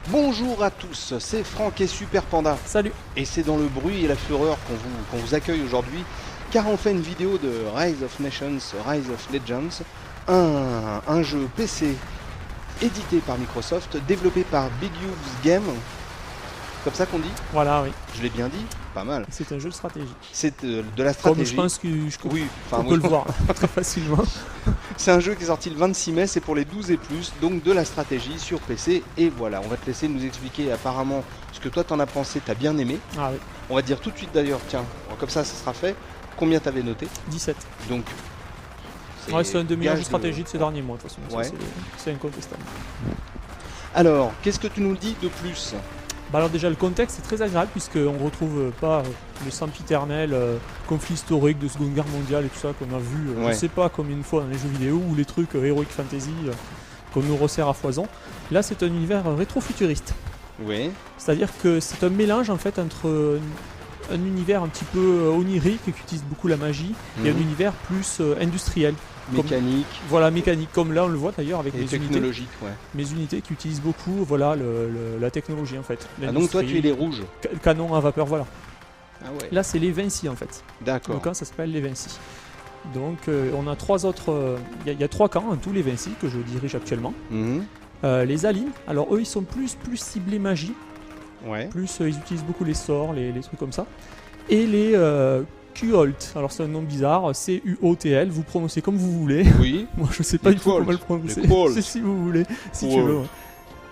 Bonjour à tous, c'est Franck et Super Panda. Salut. Et c'est dans le bruit et la fureur qu'on vous accueille aujourd'hui, car on fait une vidéo de Rise of Nations, Rise of Legends, un jeu PC édité par Microsoft, développé par Big U's Game. Comme ça qu'on dit? Voilà, oui. Je l'ai bien dit? Pas mal. C'est un jeu de stratégie. C'est de la stratégie. Comme je pense qu'on peut le voir très facilement. C'est un jeu qui est sorti le 26 mai, c'est pour les 12 et plus, donc de la stratégie sur PC. Et voilà, on va te laisser nous expliquer apparemment ce que toi t'en as pensé, t'as bien aimé. Ah oui. On va dire tout de suite d'ailleurs, tiens, comme ça sera fait. Combien t'avais noté? 17. Donc, c'est un demi-heure de stratégie de ces derniers mois, de toute façon. Ouais. C'est incontestable. Alors, qu'est-ce que tu nous dis de plus? Bah alors déjà le contexte est très agréable puisqu'on ne retrouve pas le sempiternel conflit historique de Seconde Guerre mondiale et tout ça qu'on a vu je sais pas combien de fois dans les jeux vidéo ou les trucs Heroic Fantasy qu'on nous resserre à foison. Là c'est un univers rétro-futuriste. Oui. C'est-à-dire que c'est un mélange en fait entre un univers un petit peu onirique qui utilise beaucoup la magie et un univers plus industriel. Mécanique. Voilà, mécanique, comme là on le voit d'ailleurs avec et mes technologique, unités. Mes unités qui utilisent beaucoup voilà, la technologie en fait. Ah donc toi tu es les rouges. Canon à vapeur, voilà. Ah ouais. Là c'est les Vinci en fait. D'accord. Donc ça s'appelle les Vinci. Donc on a trois autres, il y a trois camps, tous les Vinci que je dirige actuellement. Les Alines, alors eux ils sont plus ciblés magie. Ouais. Plus ils utilisent beaucoup les sorts, les trucs comme ça. Et les Cuolt, alors c'est un nom bizarre, C-U-O-T-L, vous prononcez comme vous voulez. Oui. Moi je sais pas du tout comment le prononcer. C'est si vous voulez, si tu veux. Ouais.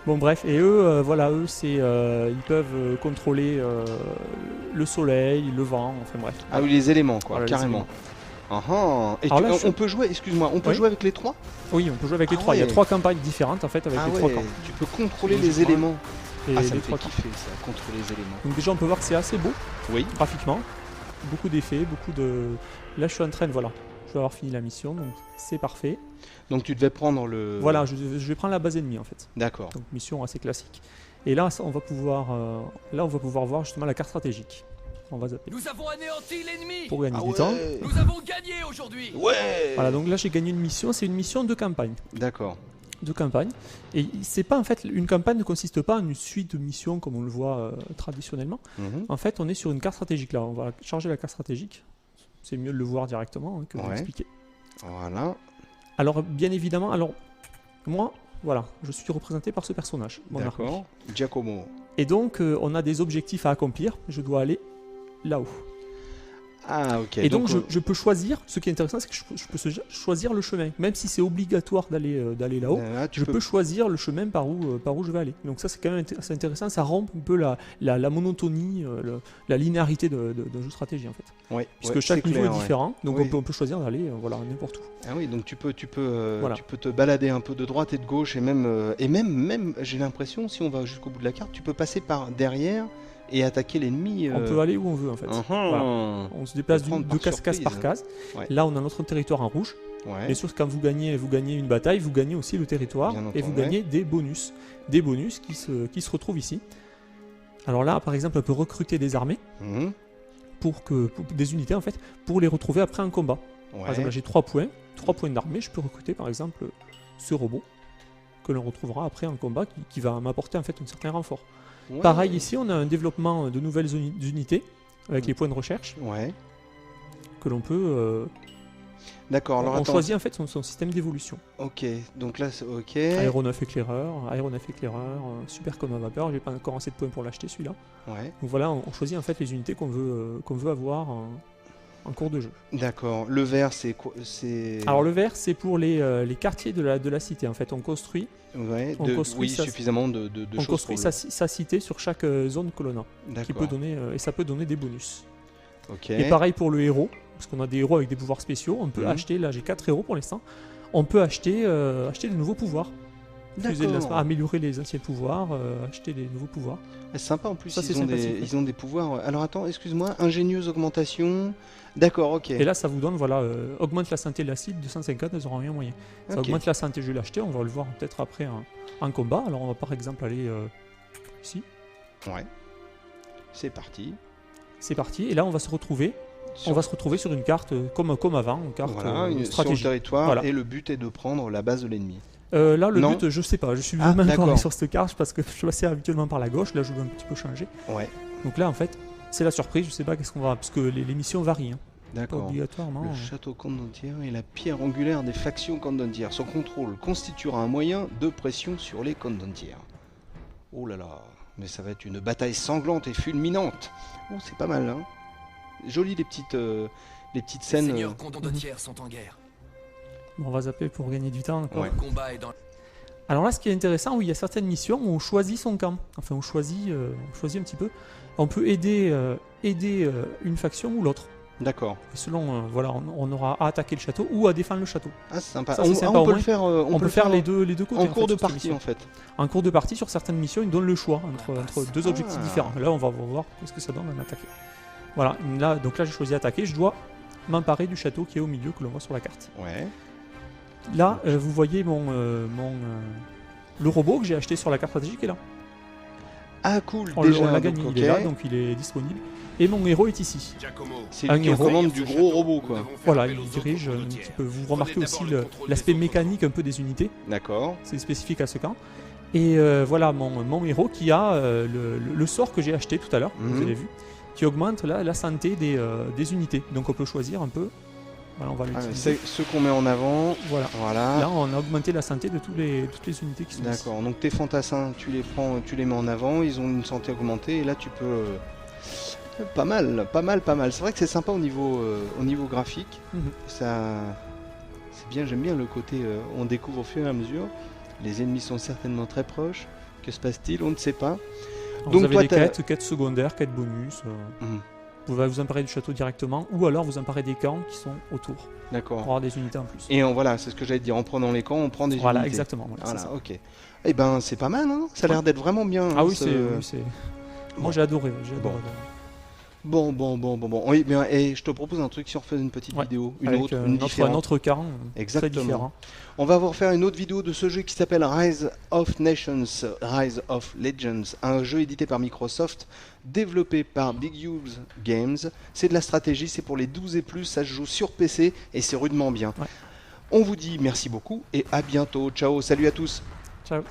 Bon bref, et eux, voilà, eux c'est, ils peuvent contrôler le soleil, le vent, enfin bref. Ah oui, les éléments quoi, voilà, carrément. Et alors là, on peut jouer, excuse-moi, on peut jouer avec les trois? Oui, on peut jouer avec les trois. Il y a trois campagnes différentes en fait avec les trois camps. Tu peux contrôler les éléments. Et ça les me fait trois kiffer ça, contrôler les éléments. Donc déjà on peut voir que c'est assez beau, oui, graphiquement. Beaucoup d'effets, beaucoup de... Là je suis en train de, voilà, je vais avoir fini la mission, donc c'est parfait. Donc tu devais prendre le... Voilà, je vais prendre la base ennemie en fait. D'accord. Donc mission assez classique. Et là on va pouvoir voir justement la carte stratégique. On va zapper. Nous avons anéanti l'ennemi. Pour gagner du temps. Nous avons gagné aujourd'hui. Ouais. Voilà, donc là j'ai gagné une mission, c'est une mission de campagne. D'accord. De campagne. Et c'est pas en fait, une campagne ne consiste pas en une suite de missions comme on le voit traditionnellement. En fait, on est sur une carte stratégique là. On va charger la carte stratégique. C'est mieux de le voir directement que de l'expliquer. Voilà. Alors, bien évidemment, moi, voilà, je suis représenté par ce personnage. D'accord. Giacomo. Et donc, on a des objectifs à accomplir. Je dois aller là-haut. Ah ok. Et donc je peux choisir, ce qui est intéressant c'est que je peux choisir le chemin, même si c'est obligatoire d'aller là-haut, je peux choisir le chemin par où je vais aller. Donc ça c'est quand même assez intéressant, ça rompt un peu la monotonie, la linéarité d'un jeu stratégie en fait. Ouais, puisque chaque niveau est différent, donc on peut choisir d'aller voilà, n'importe où. Ah oui, donc tu peux te balader un peu de droite et de gauche et même j'ai l'impression, si on va jusqu'au bout de la carte, tu peux passer par derrière et attaquer l'ennemi. On peut aller où on veut en fait. Voilà. On se déplace de case par case. Ouais. Là on a notre territoire en rouge. Ouais. Bien sûr quand vous gagnez une bataille, vous gagnez aussi le territoire et vous gagnez des bonus. Des bonus qui se retrouvent ici. Alors là par exemple on peut recruter des armées pour des unités en fait pour les retrouver après un combat. Ouais. Par exemple là, j'ai 3 points d'armée, je peux recruter par exemple ce robot que l'on retrouvera après un combat qui va m'apporter en fait un certain renfort. Ouais. Pareil ici, on a un développement de nouvelles unités avec les points de recherche que l'on peut. D'accord. Alors on choisit en fait son système d'évolution. Ok. Donc là, ok. Aéronef éclaireur, super comme à vapeur. J'ai pas encore assez de points pour l'acheter celui-là. Ouais. Donc voilà, on choisit en fait les unités qu'on veut avoir en cours de jeu. D'accord. Le vert, c'est quoi? Alors le vert, c'est pour les quartiers de la cité. En fait, on construit. Ouais, suffisamment de choses. On construit sa cité sur chaque zone que l'on a, qui peut donner et ça peut donner des bonus. Okay. Et pareil pour le héros, parce qu'on a des héros avec des pouvoirs spéciaux. On peut acheter. Là, j'ai 4 héros pour l'instant. On peut acheter de nouveaux pouvoirs. Améliorer les anciens pouvoirs, acheter des nouveaux pouvoirs. C'est sympa en plus, ça, ils ont des pouvoirs. Alors attends, excuse-moi, ingénieuse augmentation. D'accord, ok. Et là, ça vous donne, voilà, augmente la santé de la cible de 150, elles auront rien moyen. Ça augmente la santé, je vais l'acheter, on va le voir peut-être après en combat. Alors on va par exemple aller ici. Ouais. C'est parti. C'est parti, et là on va se retrouver on va se retrouver sur une carte comme avant, une carte stratégique. Sur le territoire, et le but est de prendre la base de l'ennemi. Là, le but, je sais pas. Je suis même encore sur cette carte parce que je passais habituellement par la gauche. Là, je vais un petit peu changer. Ouais. Donc là, en fait, c'est la surprise. Je sais pas qu'est-ce qu'on va, parce que les missions varient. Hein. D'accord. Obligatoirement. Le château condottiere est la pierre angulaire des factions condottières. Son contrôle constituera un moyen de pression sur les condottières. Oh là là, mais ça va être une bataille sanglante et fulminante. Oh, c'est pas mal, hein. Joli les petites scènes. Les seigneurs condottières sont en guerre. Bon, on va zapper pour gagner du temps encore. Ouais. Le combat est dans... Alors là, ce qui est intéressant, oui, il y a certaines missions où on choisit son camp. Enfin, on choisit un petit peu. On peut aider une faction ou l'autre. D'accord. Et selon, voilà, on aura à attaquer le château ou à défendre le château. Ah, c'est sympa. Ça, c'est sympa. On peut le faire. On peut faire les deux côtés. En cours de partie, en fait. En cours de partie, sur certaines missions, ils donnent le choix entre deux objectifs différents. Là, on va voir ce que ça donne en attaquer. Voilà. Là, donc là, j'ai choisi attaquer. Je dois m'emparer du château qui est au milieu, que l'on voit sur la carte. Ouais. Là, vous voyez le robot que j'ai acheté sur la carte stratégique est là. Ah cool, on l'a gagné, il est là, donc il est disponible. Et mon héros est ici. C'est lui qui commande du gros robot, quoi. Voilà, il dirige un petit peu. Vous remarquez aussi l'aspect mécanique un peu des unités. D'accord. C'est spécifique à ce camp. Et voilà mon héros qui a le sort que j'ai acheté tout à l'heure, vous avez vu, qui augmente la santé des unités. Donc on peut choisir un peu. Voilà, on va c'est ceux qu'on met en avant. Voilà. Là, on a augmenté la santé de toutes les unités qui sont ici. D'accord. Donc tes fantassins, tu les prends, tu les mets en avant. Ils ont une santé augmentée. Et là, tu peux. Pas mal. C'est vrai que c'est sympa au niveau graphique. Ça, c'est bien. J'aime bien le côté. On découvre au fur et à mesure. Les ennemis sont certainement très proches. Que se passe-t-il? On ne sait pas. Alors, donc vous avez des quêtes secondaires, quêtes bonus. Vous pouvez vous emparer du château directement, ou alors vous emparer des camps qui sont autour. D'accord. Pour avoir des unités en plus. Et voilà, c'est ce que j'allais te dire. En prenant les camps, on prend des unités. Voilà, exactement. Voilà, ça. Ok. Eh ben, c'est pas mal, hein. Ça a l'air d'être vraiment bien. Ah oui, c'est. Moi, j'ai adoré. Bon. Oui, bien, et je te propose un truc, si on refait une petite vidéo, une autre camp, exactement. Très différent. On va faire une autre vidéo de ce jeu qui s'appelle Rise of Nations, Rise of Legends, un jeu édité par Microsoft, développé par Big Use Games. C'est de la stratégie, c'est pour les 12 et plus, ça se joue sur PC et c'est rudement bien. Ouais. On vous dit merci beaucoup et à bientôt. Ciao, salut à tous. Ciao.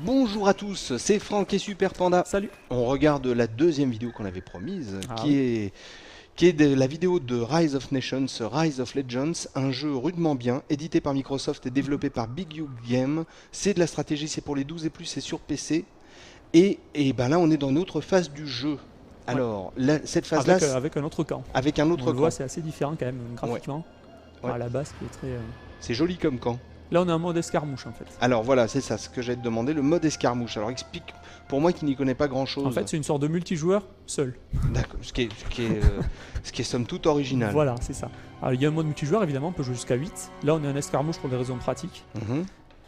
Bonjour à tous, c'est Franck et Super Panda. Salut. On regarde la deuxième vidéo qu'on avait promise, qui est la vidéo de Rise of Nations, Rise of Legends, un jeu rudement bien, édité par Microsoft et développé par Big U Games. C'est de la stratégie, c'est pour les 12 et plus, c'est sur PC. Et ben là, on est dans une autre phase du jeu. Alors, cette phase-là... Avec un autre camp. Avec un autre camp. On le voit, c'est assez différent quand même, graphiquement. Ouais. À la base, qui est très... C'est joli comme camp. Là, on a un mode escarmouche, en fait. Alors voilà, c'est ça, ce que j'allais te demander, le mode escarmouche. Alors explique, pour moi qui n'y connais pas grand-chose. En fait, c'est une sorte de multijoueur seul. D'accord, ce qui est somme toute original. Voilà, c'est ça. Alors, il y a un mode multijoueur, évidemment, on peut jouer jusqu'à 8. Là, on est un escarmouche pour des raisons pratiques.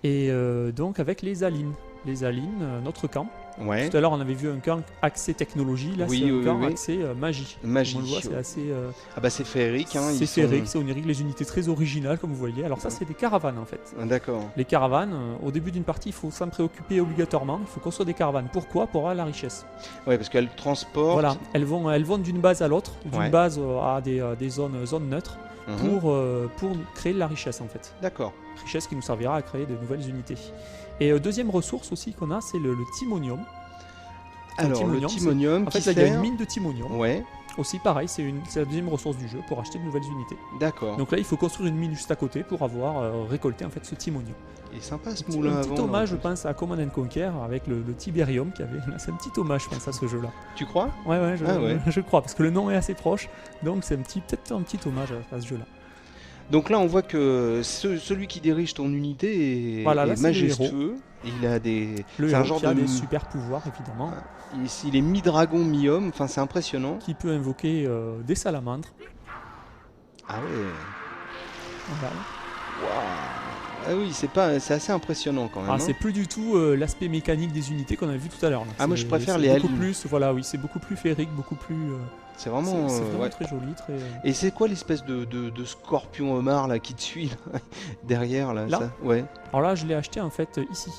Et donc, avec les Alines. Les Alines, notre camp. Ouais. Tout à l'heure, on avait vu un camp axé technologie. Là, c'est un camp axé magie. Magie. Comme on le voit, c'est assez... Ah bah c'est féerique. Hein, c'est féerique, c'est onirique, les unités très originales, comme vous voyez. Alors ça, c'est des caravanes, en fait. D'accord. Les caravanes, au début d'une partie, il faut s'en préoccuper obligatoirement. Il faut construire des caravanes. Pourquoi? Pour avoir la richesse. Ouais, parce qu'elles transportent... Voilà, elles vont d'une base à l'autre, d'une base à des zones neutres, pour créer de la richesse, en fait. D'accord. Richesse qui nous servira à créer de nouvelles unités. Et deuxième ressource aussi qu'on a, c'est le timonium. Alors, le timonium, en fait, il y a une mine de timonium. Ouais. Aussi, pareil, c'est la deuxième ressource du jeu pour acheter de nouvelles unités. D'accord. Donc là, il faut construire une mine juste à côté pour avoir récolté en fait ce timonium. Il est sympa ce moulin. Un petit hommage, je pense, à Command & Conquer avec le Tiberium qui avait. C'est un petit hommage, je pense, à ce jeu-là. Tu crois? Ouais, je crois, parce que le nom est assez proche. Donc c'est peut-être un petit hommage à ce jeu-là. Donc là, on voit que celui qui dirige ton unité est majestueux. Il a des... Le héros qui a des super pouvoirs, évidemment. Il est mi-dragon, mi-homme. Enfin, c'est impressionnant. Qui peut invoquer des salamandres. Ah ouais. Voilà. Waouh. Ah oui, c'est assez impressionnant quand même. C'est plus du tout l'aspect mécanique des unités qu'on a vu tout à l'heure. Moi je préfère les beaucoup plus, voilà, oui, c'est beaucoup plus féerique, beaucoup plus. C'est vraiment, très joli. Et c'est quoi l'espèce de scorpion homard là qui te suit là, derrière là, ça ouais. Alors là, je l'ai acheté en fait ici.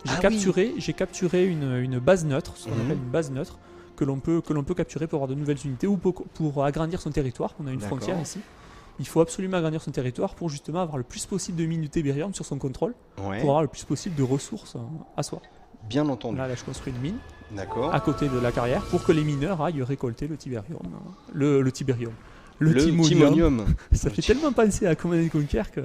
J'ai capturé une base neutre, ce qu'on appelle une base neutre, que l'on peut capturer pour avoir de nouvelles unités ou pour agrandir son territoire. On a une frontière ici. Il faut absolument agrandir son territoire pour justement avoir le plus possible de mines Tiberium sur son contrôle, pour avoir le plus possible de ressources à soi. Bien entendu. Là, je construis une mine. D'accord. À côté de la carrière pour que les mineurs aillent récolter le Tiberium. Le Tiberium. Le Timonium. Ça fait tellement penser à Command & Conquer que...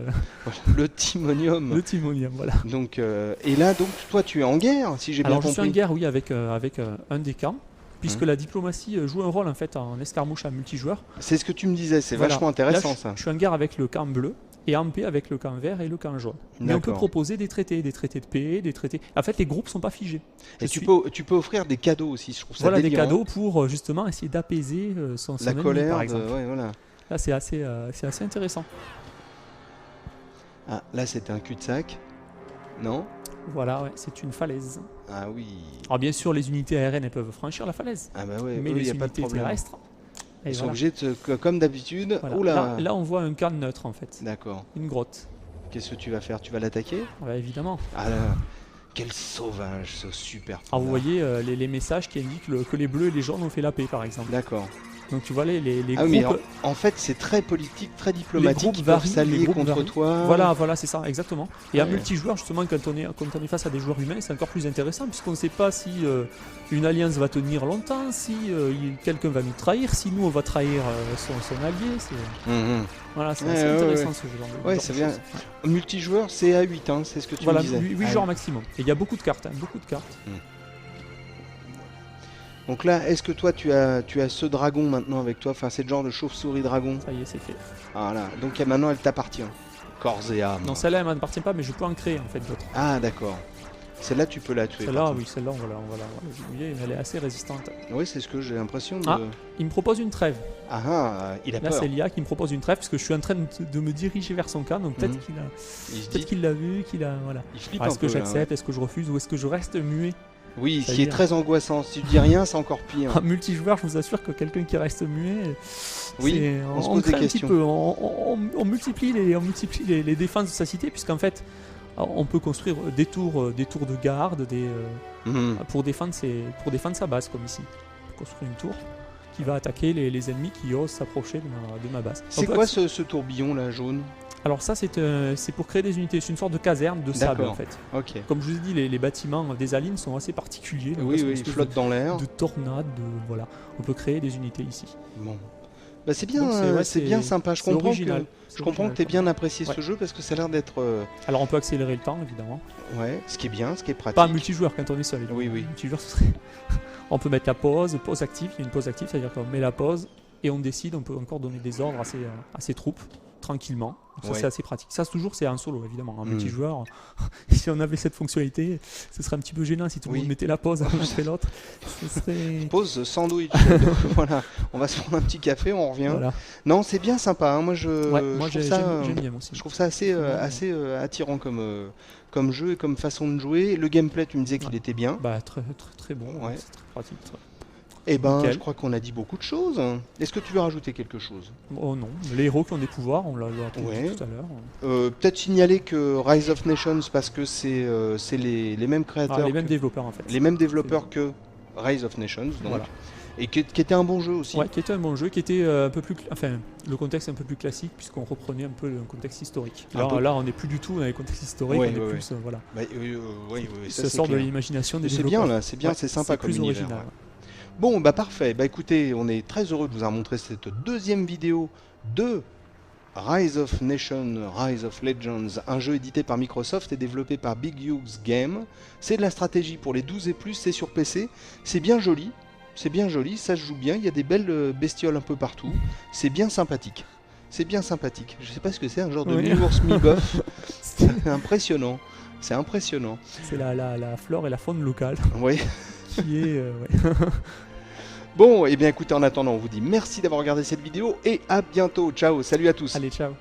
Le Timonium. Le Timonium, voilà. Donc, et là, donc, toi, tu es en guerre, si j'ai bien compris. Alors, je suis en guerre, oui, avec un des camps, puisque la diplomatie joue un rôle, en fait, en escarmouche à multijoueur. C'est ce que tu me disais, c'est vachement intéressant, là, ça. Je suis en guerre avec le camp bleu, et en paix avec le camp vert et le camp jaune. Mais on peut proposer des traités de paix, des traités... En fait, les groupes ne sont pas figés. Et tu peux offrir des cadeaux aussi, je trouve ça Voilà, des cadeaux pour, justement, essayer d'apaiser son la colère, ennemi, par exemple. Voilà. Là, c'est assez intéressant. Ah, là, c'était un cul-de-sac. Non ? Voilà, ouais, c'est une falaise. Ah oui. Alors bien sûr, les unités aériennes, elles peuvent franchir la falaise. Ah bah ouais, mais les unités terrestres, ils sont obligés de, comme d'habitude. Voilà. Là, on voit un camp neutre en fait. D'accord. Une grotte. Qu'est-ce que tu vas faire ? Tu vas l'attaquer ? Ouais, évidemment. Ah là, quel sauvage, ce super. Alors vous voyez les messages qui indiquent que les bleus et les jaunes ont fait la paix, par exemple. D'accord. Donc tu vois les groupes... mais en fait c'est très politique, très diplomatique, ils peuvent s'allier contre toi. Voilà, c'est ça, exactement. Et en multijoueur, justement, quand on est face à des joueurs humains, c'est encore plus intéressant, puisqu'on ne sait pas si une alliance va tenir longtemps, si quelqu'un va nous trahir, si nous on va trahir son allié. Voilà, c'est assez intéressant ce genre de Ouais, c'est bien. Multijoueur, c'est à 8, hein, c'est ce que tu me disais. 8 joueurs maximum. Et il y a beaucoup de cartes, beaucoup de cartes. Donc là, est-ce que toi tu as ce dragon maintenant avec toi, enfin c'est le genre de chauve-souris dragon? Ça y est, c'est fait. Voilà, donc maintenant elle t'appartient. Corps et âme. Non, celle-là elle m'appartient pas, mais je peux en créer en fait d'autres. Ah d'accord. Celle-là tu peux la tuer. Celle-là, oui, celle-là on va la elle est assez résistante. Oui, c'est ce que j'ai l'impression de... Ah, il me propose une trêve. Il a peur. Là c'est Lia qui me propose une trêve, parce que je suis en train de me diriger vers son camp, donc peut-être qu'il l'a vu, qu'il a... Voilà. Il flippe est-ce que j'accepte, est-ce que je refuse, ou est-ce que je reste muet? Oui, ce qui est très angoissant. Si tu dis rien, c'est encore pire. En multijoueur, je vous assure que quelqu'un qui reste muet, oui, on se pose des questions. On multiplie les défenses de sa cité, puisqu'en fait, on peut construire des tours de garde, pour défendre sa base, comme ici. On peut construire une tour qui va attaquer les ennemis qui osent s'approcher de ma base. C'est quoi ce tourbillon là, jaune? Alors ça c'est pour créer des unités, c'est une sorte de caserne de sable en fait. Okay. Comme je vous ai dit, les bâtiments des Alines sont assez particuliers. Oui, ils flottent dans l'air. De tornades, voilà. On peut créer des unités ici. Bon. Bah c'est bien, c'est bien sympa. Je comprends que tu aies bien apprécié ce jeu parce que ça a l'air d'être... Alors on peut accélérer le temps évidemment. Ouais, ce qui est bien, ce qui est pratique. Pas multijoueur quand on est seul. Oui. Multijoueur ce serait... On peut mettre la pause active, il y a une pause active, c'est-à-dire qu'on met la pause et on décide, on peut encore donner des ordres à ses troupes. Tranquillement, donc ça c'est assez pratique. Ça toujours c'est en solo évidemment, en multijoueur. Si on avait cette fonctionnalité, ce serait un petit peu gênant si tout le monde mettait la pause après l'autre. Pause sandwich. Voilà, on va se prendre un petit café, on revient. Voilà. Non, c'est bien sympa. Hein. Moi j'aime bien aussi. Je trouve ça assez attirant comme jeu et comme façon de jouer. Le gameplay, tu me disais qu'il était bien. Bah très bon. Ouais. C'est très pratique. Eh ben, je crois qu'on a dit beaucoup de choses. Est-ce que tu veux rajouter quelque chose? Oh non, les héros qui ont des pouvoirs, on l'a appris tout à l'heure. Peut-être signaler que Rise of Nations, parce que c'est les mêmes créateurs, les mêmes développeurs en fait. Les mêmes développeurs que Rise of Nations, donc. Voilà. Et qui était un bon jeu aussi. Ouais, qui était un bon jeu, qui était un peu plus... Enfin, le contexte est un peu plus classique, puisqu'on reprenait un peu le contexte historique. Là, on n'est plus du tout dans les contextes historiques, on est plus... Voilà. Ça sort de l'imagination des développeurs. C'est bien, là, c'est bien, c'est sympa comme univers. Original. Bon, bah parfait. Bah écoutez, on est très heureux de vous avoir montré cette deuxième vidéo de Rise of Nations, Rise of Legends, un jeu édité par Microsoft et développé par Big Hughes Games. C'est de la stratégie pour les 12 et plus, c'est sur PC. C'est bien joli, ça se joue bien, il y a des belles bestioles un peu partout. C'est bien sympathique. Je sais pas ce que c'est, un genre de mi-ours, mi-bœuf. C'est impressionnant. C'est la flore et la faune locale. Oui. Qui est... Bon, et bien écoutez, en attendant, on vous dit merci d'avoir regardé cette vidéo et à bientôt. Ciao, salut à tous. Allez, ciao.